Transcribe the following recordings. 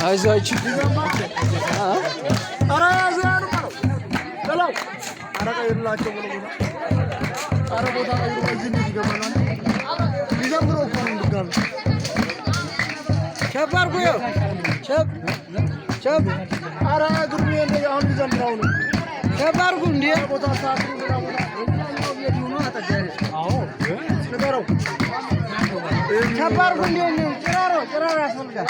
አይዟችሁ ኧረ ያዙ በለው ኧረ ቀይሩላቸው ብሎ ኧረ ቦታ ቀይሩ እዚህ ይገባናል ሊዘምሩ እኮ ነው ድጋሚ ሸብ አድርጉ ይኸው ሸብ ኧረ ግርሜ አሁን ሊዘምራው ነው ሸብ አድርጉ እንዴ ቦታ ሰዓት ንገረው ሸብ አድርጉ እንዴ ጭራሮ ያስፈልጋል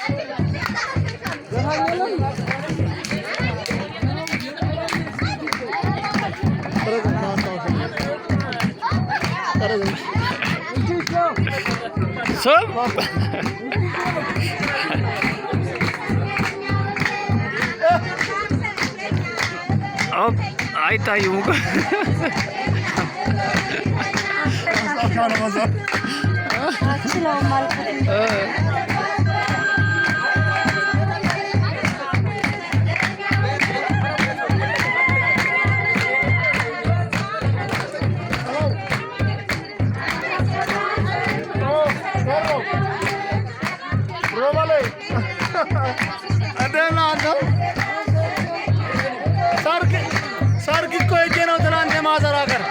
አይታዩም እኮ ሰርግ እኮ ሄጄ ነው ትናንት የማዘር ሀገር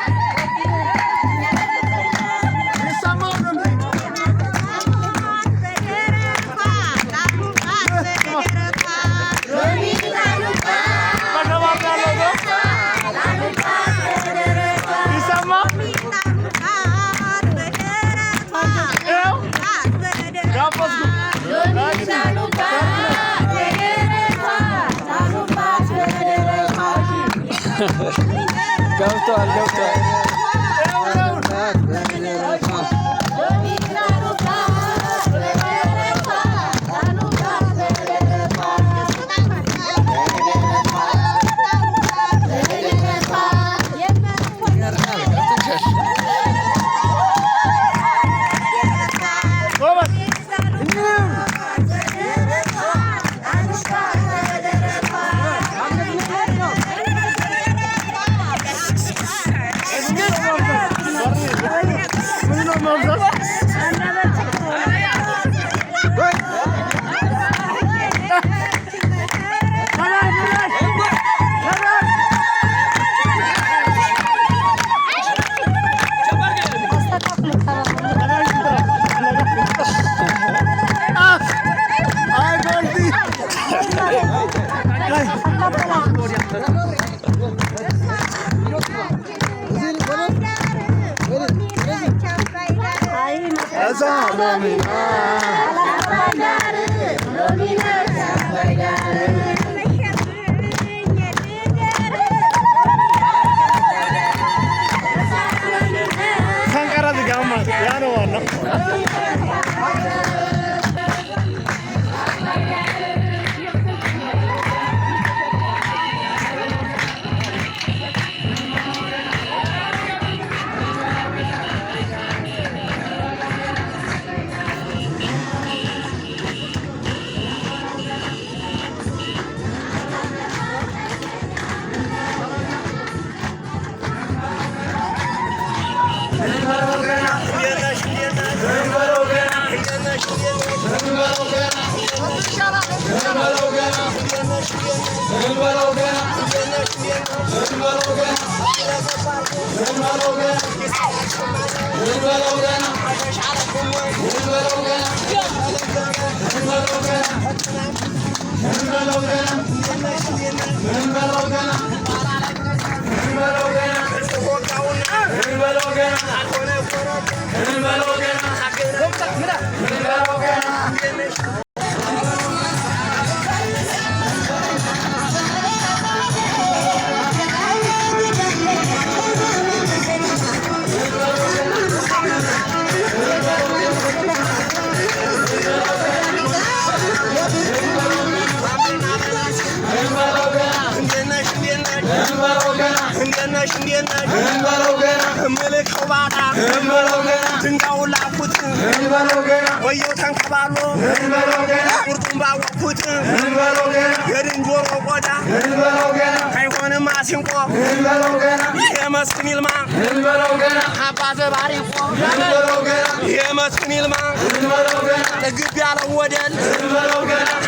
ገብቷል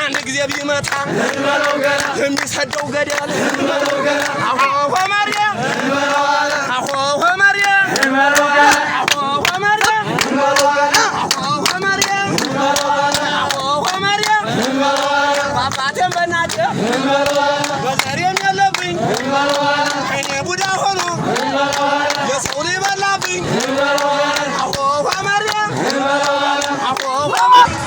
አንድ ጊዜ ቢመታ የሚሰደው ገደል አሆ ማርያም አሆ ማርያም አሆ ማርያም አሆ ማርያም አሆ ማርያም አባቴም በእናትህ በዘሬም የለብኝ እኔ ቡዳ ሆኖ የሰው ልጅ በላብኝ አሆ ማርያም አሆ ማርያም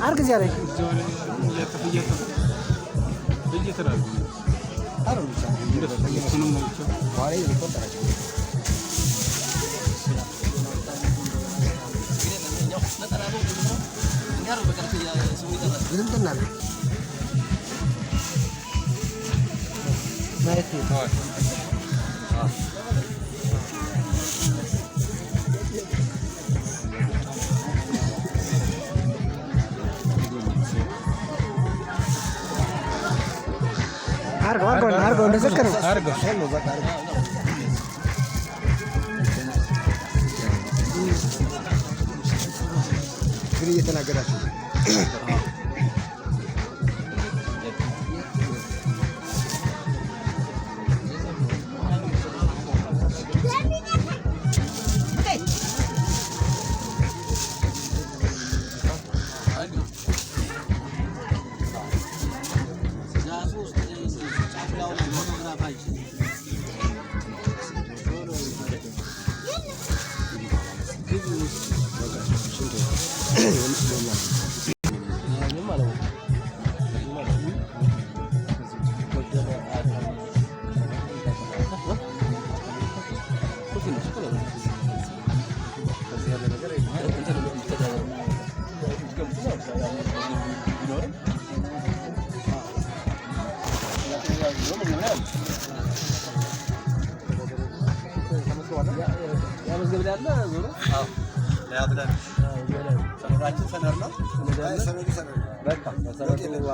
Arka ziyaret. Argo, እንደዚህ ከሩ አርገው ሸሎ በቃ አርገው ግን እየተናገራችሁ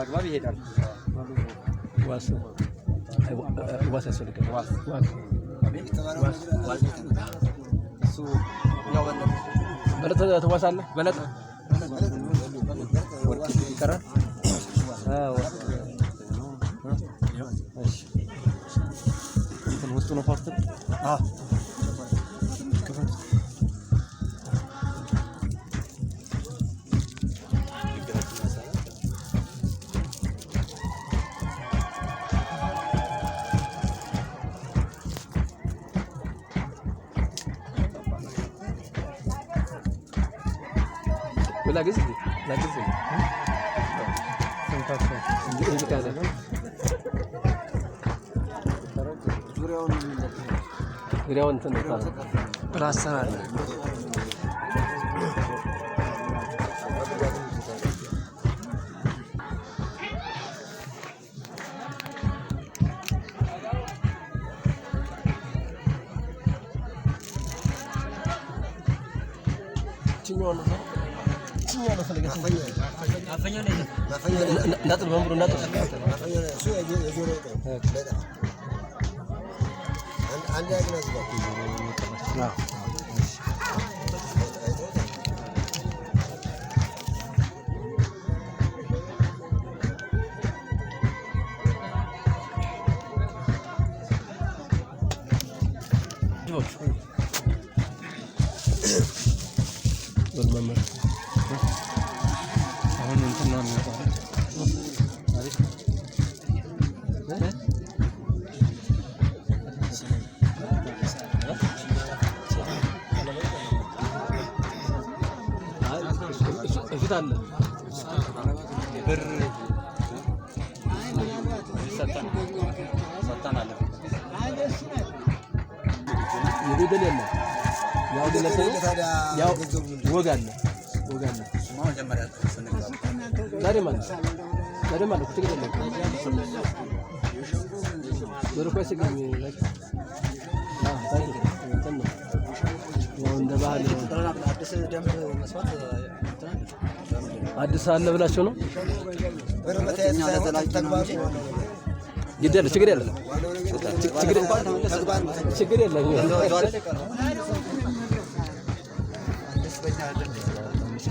አግባብ ይሄዳል። ዋስ ያስፈልጋል። እሱ ያው በለጠ ትዋሳለህ። በለጠ ይቀራል። እሺ እንትን ውስጡ ነው ፓርት ላግዝ ዙሪያውን ፕላስተር አለ። እንዳጥል በምሩ እንዳጥል አንድ ያግናዝ ነው። አለ ብር ሰጣን አለ ይደል የለም ያው ደለሰው ያው ወግ አለ መጀመሪያ ዛሬ ማለት ትግል የለም ወርቆስ ግን ያው እንደ ባህል አዲስ ደንብ መስዋዕት አዲስ አለ ብላችሁ ነው ይደል ችግር የለም ችግር የለም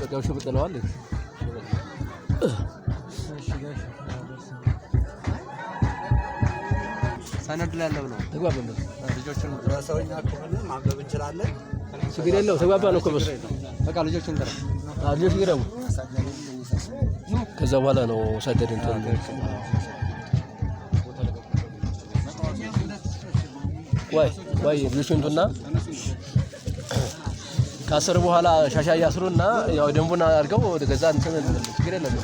በቃው ሹብ ጥለዋል ሰነድ ላይ ያለው ነው ተግባባን ልጆችን ሰውኛ ከሆነ ማንበብ እንችላለን ችግር የለው ተግባባን እኮ በቃ ልጆችን ተራ ልጆች ይገረሙ ከዛ በኋላ ነው ሳደድ እንትን ወይ ልጆቹንና ካሰሩ በኋላ ሻሻ ያስሩና ያው ደንቡና አድርገው ወደ ገዛ እንትን ችግር የለም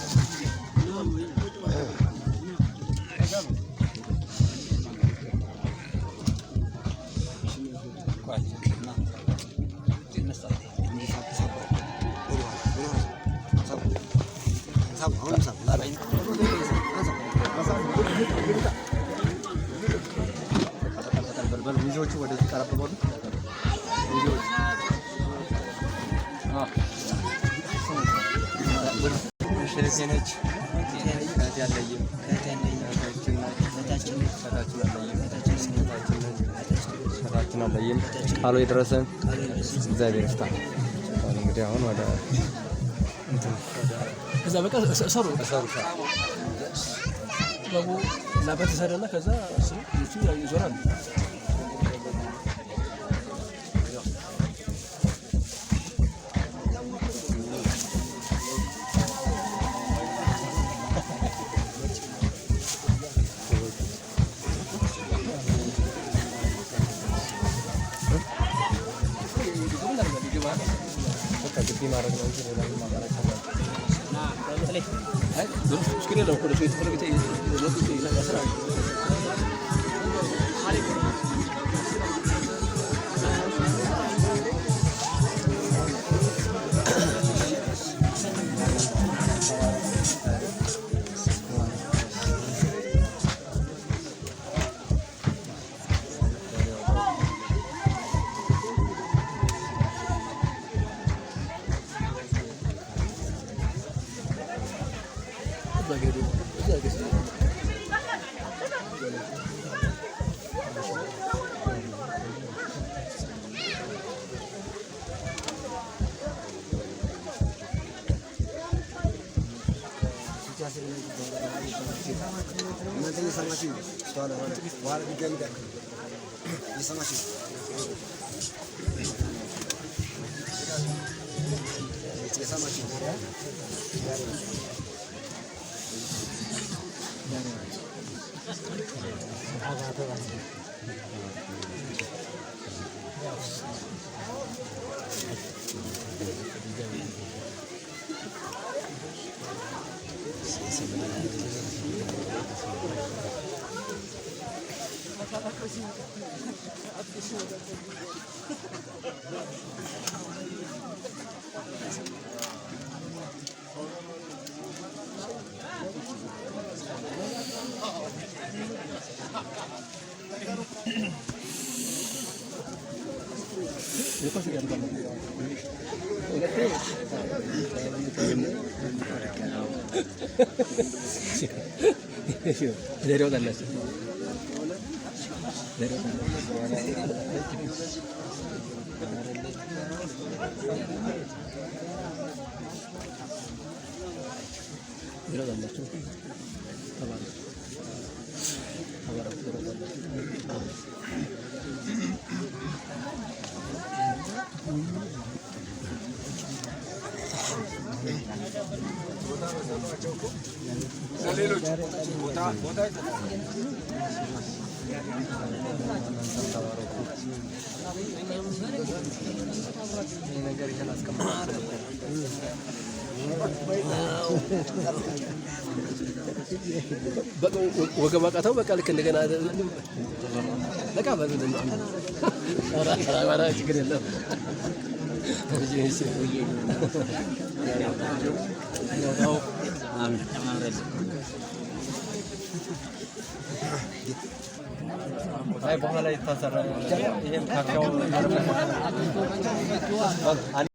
ሚዜዎቹ ወደዚህ ቀረብ በሉ። ሚዜዎቹ ሽርቴ ነች። ከት ያለይም ከታችን አለይም ቃሉ የደረሰን እግዚአብሔር ይፍታ። እንግዲህ አሁን ወደ ከዛ በቃ ሰሩ ባቡ ላበት ሰረና ከዛ እሱ ይዞራል። ግቢ ማድረግ ነው እንጂ ሌላ ማማራጭ አይ ብዙ ስክሪ ነው ወደ ቤት ፈለገ ይላል ስራ ወገብ አቃተው በቃ ልክ እንደገና በቃ በሉን አራ ችግር የለም። አይ በኋላ ይታሰራል። ይሄም ካካው